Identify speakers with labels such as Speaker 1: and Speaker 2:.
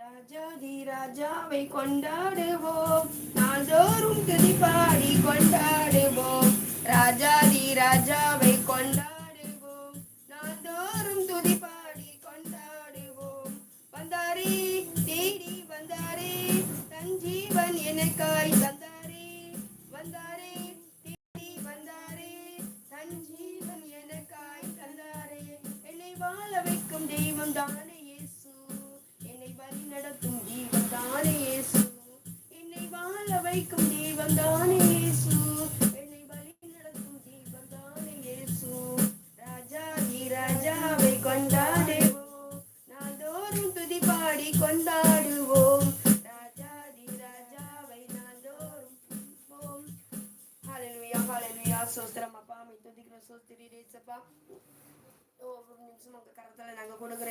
Speaker 1: ராஜாதி ராஜாவை கொண்டாடுவோம், நாள்தோறும் துதி பாடி கொண்டாடுவோம். ராஜாதி ராஜாவை கொண்டாடுவோம், நாள்தோறும் துதி பாடி கொண்டாடுவோம். வந்தாரே, தேடி வந்தாரே, தன் ஜீவன் எனக்காய் தந்தாரே. வந்தாரே, தேடி வந்தாரே, தன் ஜீவன் எனக்காய் தந்தாரே. என்னை வாழ வைக்கும் தெய்வம் தானே இயேசு, என்னை வழி நடத்தும் தெய்வம் தானே இயேசு. என்னை வாழ வைக்கும் தெய்வம் தானே இயேசு, என்னை வழி நடத்தும் தெய்வம் தானே இயேசு. ராஜாதி ராஜாவை கொண்டாடுவோம், நாள்தோறும் துதி பாடி கொண்டாடுவோம். ராஜாதி ராஜாவை நாள்தோறும் துதிப்போம். ஹல்லேலூயா ஹல்லேலூயா. ஸ்தோத்திரம் அப்பா, உம்மை துதிக்கிறோம், ஸ்தோத்திரிக்கிறேன் ஏசப்பா. ஒரு நிமிஷம் உங்க கரத்துல நாங்க கொடுக்குறோம்.